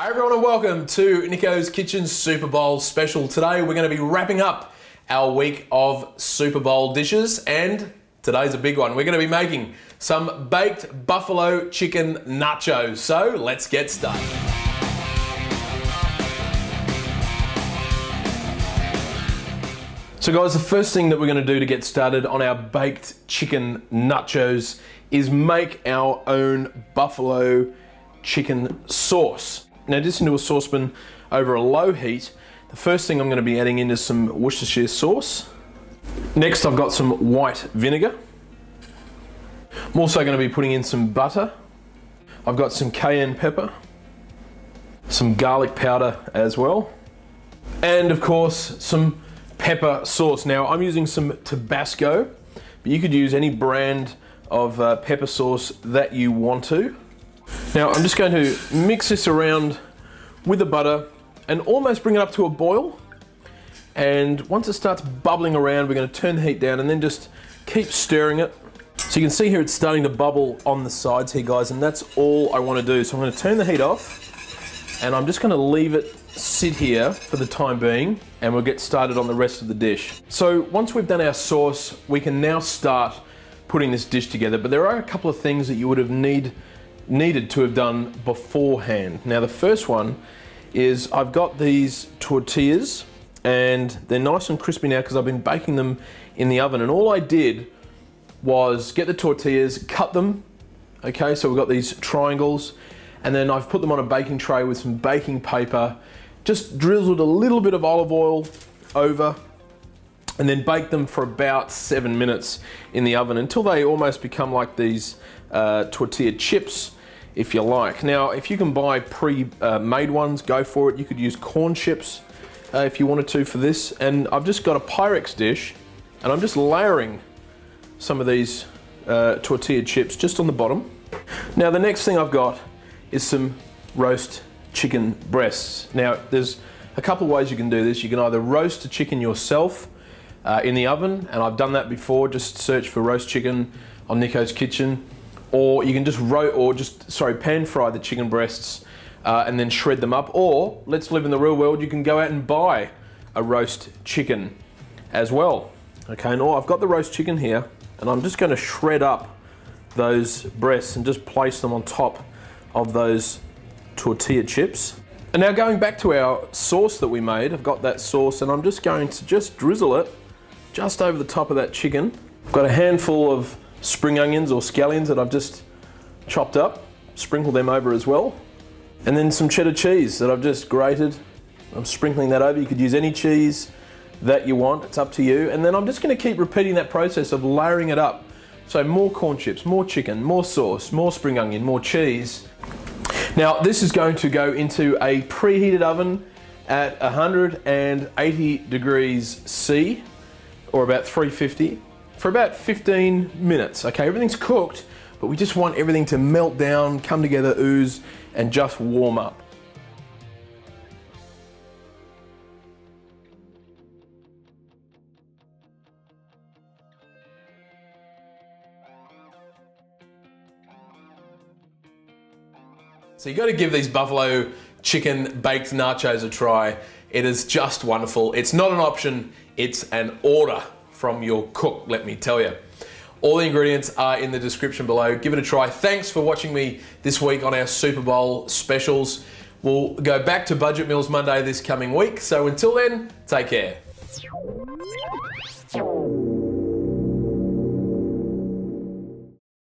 Hi everyone and welcome to Nicko's Kitchen Super Bowl special. Today we're going to be wrapping up our week of Super Bowl dishes, and today's a big one. We're going to be making some baked buffalo chicken nachos. So let's get started. So guys, the first thing that we're going to do to get started on our baked chicken nachos is make our own buffalo chicken sauce. Now, just into a saucepan over a low heat, the first thing I'm going to be adding in is some Worcestershire sauce. Next, I've got some white vinegar. I'm also going to be putting in some butter. I've got some cayenne pepper, some garlic powder as well, and of course, some pepper sauce. Now, I'm using some Tabasco, but you could use any brand of pepper sauce that you want to. Now I'm just going to mix this around with the butter and almost bring it up to a boil. And once it starts bubbling around, we're going to turn the heat down and then just keep stirring it. So you can see here it's starting to bubble on the sides here, guys, and that's all I want to do. So I'm going to turn the heat off and I'm just going to leave it sit here for the time being, and we'll get started on the rest of the dish. So once we've done our sauce, we can now start putting this dish together, but there are a couple of things that you would have needed to have done beforehand. Now the first one is I've got these tortillas and they're nice and crispy now because I've been baking them in the oven, and all I did was get the tortillas, cut them, okay, so we've got these triangles, and then I've put them on a baking tray with some baking paper, just drizzled a little bit of olive oil over, and then bake them for about 7 minutes in the oven until they almost become like these tortilla chips, if you like. Now, if you can buy pre-made ones, go for it. You could use corn chips if you wanted to for this. And I've just got a Pyrex dish, and I'm just layering some of these tortilla chips just on the bottom. Now, the next thing I've got is some roast chicken breasts. Now, there's a couple of ways you can do this. You can either roast the chicken yourself in the oven, and I've done that before. Just search for roast chicken on Nicko's Kitchen, or you can just pan fry the chicken breasts and then shred them up. Or let's live in the real world. You can go out and buy a roast chicken as well. Okay, now I've got the roast chicken here, and I'm just going to shred up those breasts and just place them on top of those tortilla chips. And now going back to our sauce that we made, I've got that sauce and I'm just going to drizzle it just over the top of that chicken. I've got a handful of spring onions or scallions that I've just chopped up, sprinkle them over as well. And then some cheddar cheese that I've just grated. I'm sprinkling that over. You could use any cheese that you want, it's up to you. And then I'm just going to keep repeating that process of layering it up. So more corn chips, more chicken, more sauce, more spring onion, more cheese. Now this is going to go into a preheated oven at 180 degrees C, or about 350, for about 15 minutes. Okay, everything's cooked, but we just want everything to melt down, come together, ooze, and just warm up. So you got to give these buffalo chicken baked nachos a try. It is just wonderful. It's not an option, it's an order from your cook, let me tell you. All the ingredients are in the description below. Give it a try. Thanks for watching me this week on our Super Bowl specials. We'll go back to Budget Meals Monday this coming week. So until then, take care.